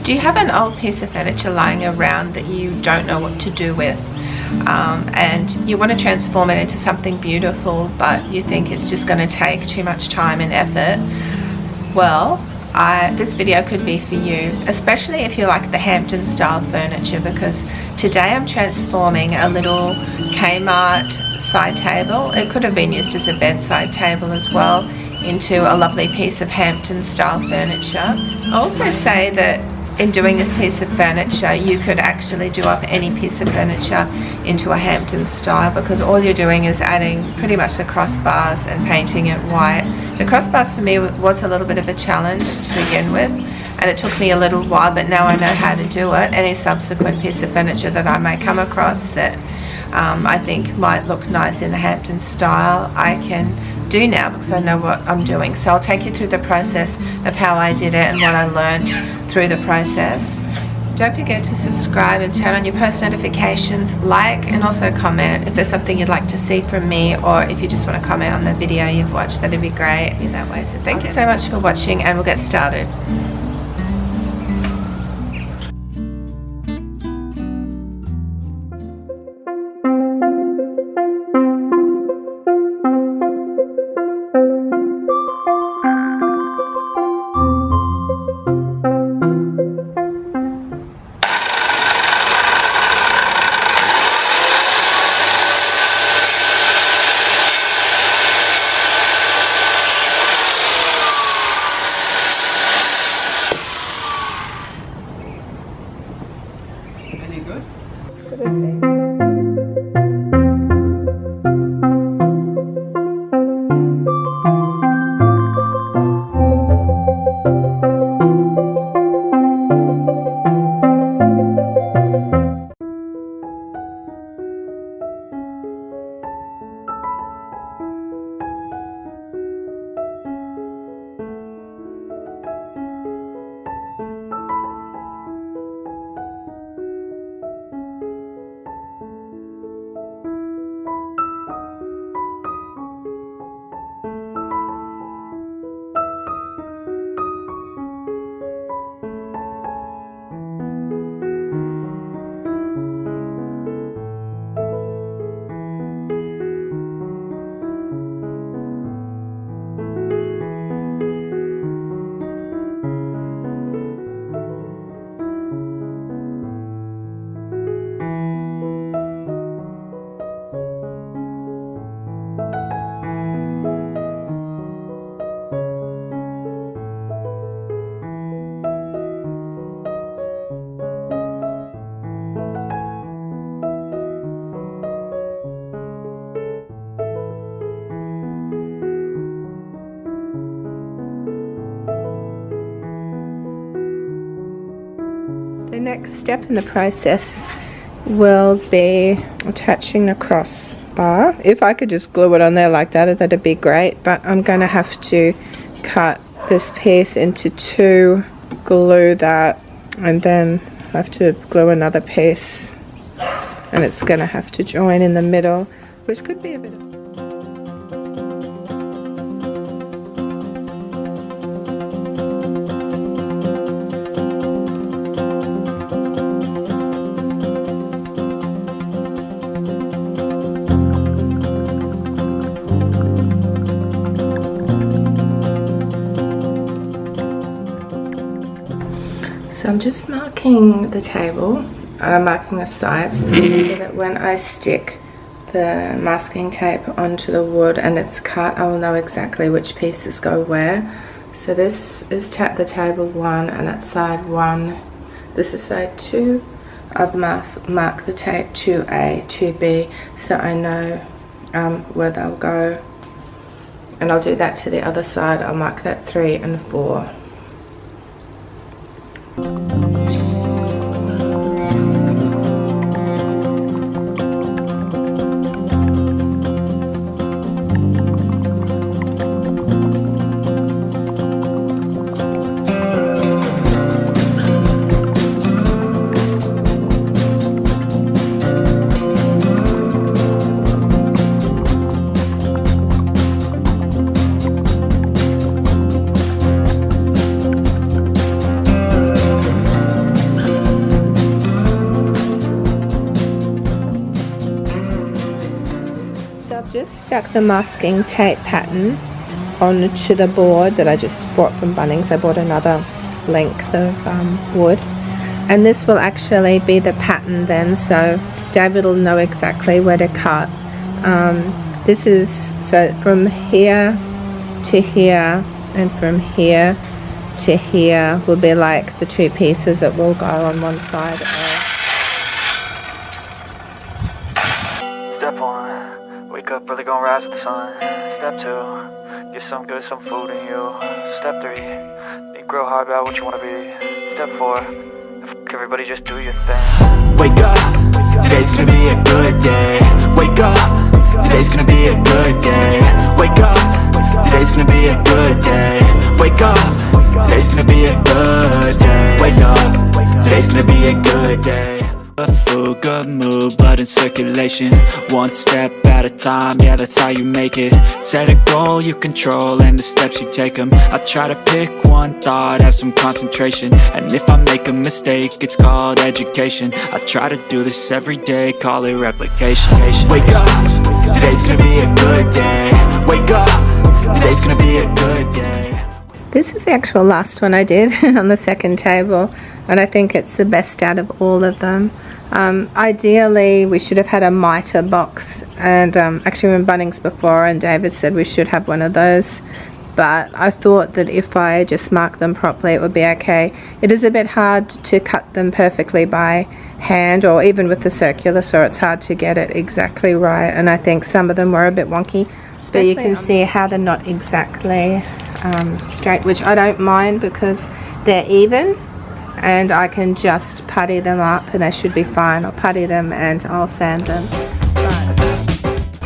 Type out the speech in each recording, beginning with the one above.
Do you have an old piece of furniture lying around that you don't know what to do with, and you want to transform it into something beautiful, but you think it's just going to take too much time and effort? Well, this video could be for you, especially if you like the Hampton style furniture, because today I'm transforming a little Kmart side table. It could have been used as a bedside table as well, into a lovely piece of Hampton style furniture. I also say that in doing this piece of furniture, you could actually do up any piece of furniture into a Hampton style, because all you're doing is adding pretty much the crossbars and painting it white. The crossbars for me was a little bit of a challenge to begin with, and it took me a little while, but now I know how to do it. Any subsequent piece of furniture that I may come across that I think might look nice in the Hampton style, I can do now because I know what I'm doing. So I'll take you through the process of how I did it and what I learned through the process. Don't forget to subscribe and turn on your post notifications, like and also comment if there's something you'd like to see from me, or if you just want to comment on the video you've watched, that'd be great in that way. So thank you so much for watching, and we'll get started. The next step in the process will be attaching the crossbar. If I could just glue it on there like that, that'd be great, but I'm going to have to cut this piece into two, glue that, and then have to glue another piece, and it's going to have to join in the middle, which could be a bit of... So I'm just marking the table, and I'm marking the sides so that when I stick the masking tape onto the wood and it's cut, I will know exactly which pieces go where. So this is the table 1, and that's side 1. This is side 2. I've marked the tape 2A, 2B, so I know where they'll go. And I'll do that to the other side. I'll mark that 3 and 4. Just stuck the masking tape pattern onto the board that I just bought from Bunnings. I bought another length of wood, and this will actually be the pattern then, so David will know exactly where to cut. This is, so from here to here and from here to here will be like the two pieces that will go on one side. Step 1, wake up early, gonna rise with the sun. Step 2, get some good, some food in you. Step 3, think real hard about what you wanna be. Step 4, fuck everybody, just do your thing. Wake up, today's gonna be a good day. Wake up, today's gonna be a good day. Wake up, today's gonna be a good day. Wake up, today's gonna be a good day. Wake up, today's gonna be a good day. Good food, good mood, blood in circulation. One step at a time, yeah, that's how you make it. Set a goal you control and the steps you take them. I try to pick one thought, have some concentration. And if I make a mistake, it's called education. I try to do this every day, call it replication. Wake up, today's gonna be a good day. Wake up, today's gonna be a good day. This is the actual last one I did on the second table, and I think it's the best out of all of them. Ideally we should have had a mitre box, and actually we were in Bunnings before and David said we should have one of those, but I thought that if I just marked them properly it would be okay. It is a bit hard to cut them perfectly by hand or even with the circular saw. It's hard to get it exactly right, and I think some of them were a bit wonky, but you can see how they're not exactly straight, which I don't mind because they're even and I can just putty them up and they should be fine. I'll putty them and I'll sand them.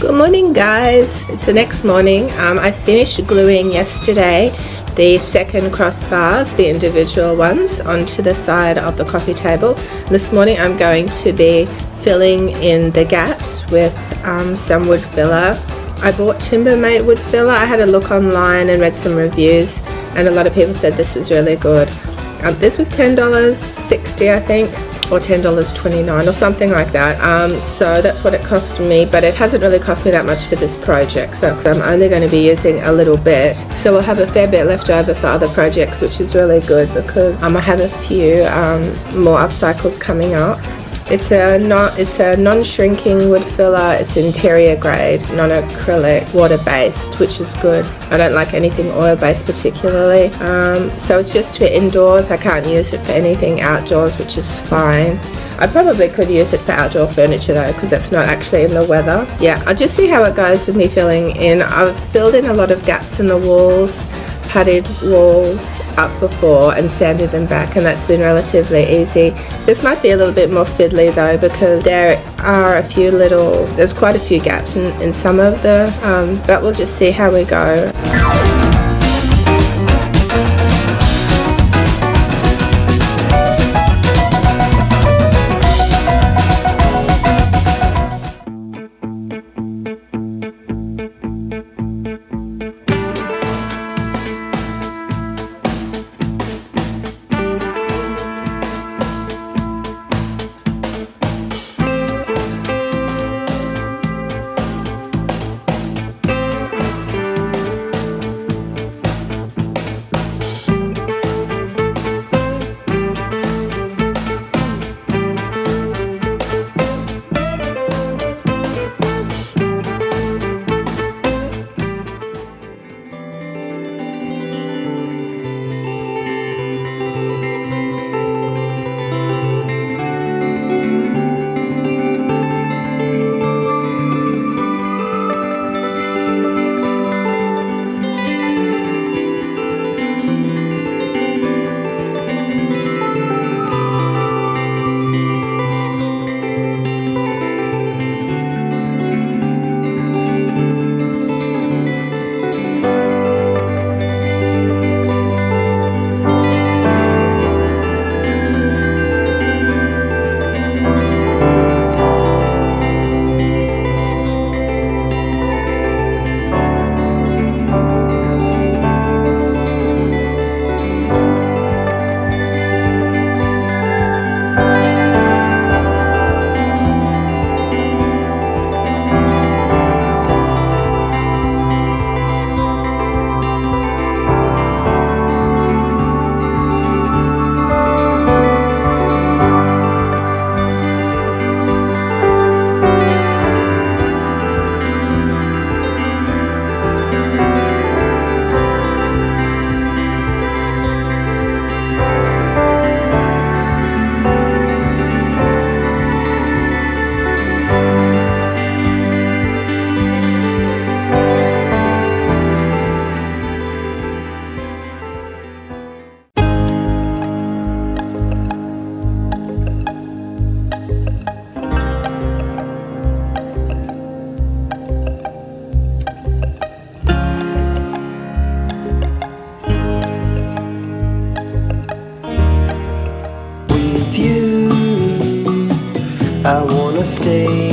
Good morning guys, it's the next morning. I finished gluing yesterday the second crossbars, the individual ones, onto the side of the coffee table. This morning I'm going to be filling in the gaps with some wood filler. I bought Timbermate wood filler. I had a look online and read some reviews and a lot of people said this was really good. This was $10.60 I think, or $10.29 or something like that. So that's what it cost me, but it hasn't really cost me that much for this project, so I'm only going to be using a little bit. So we'll have a fair bit left over for other projects, which is really good because I have a few more upcycles coming up. It's a non-shrinking wood filler. It's interior grade, non-acrylic, water-based, which is good. I don't like anything oil-based particularly. So it's just for indoors. I can't use it for anything outdoors, which is fine. I probably could use it for outdoor furniture though, because that's not actually in the weather. Yeah, I'll just see how it goes with me filling in. I've filled in a lot of gaps in the walls, puttied walls up before and sanded them back, and that's been relatively easy. This might be a little bit more fiddly though because there are there's quite a few gaps in some of the, but we'll just see how we go. I wanna stay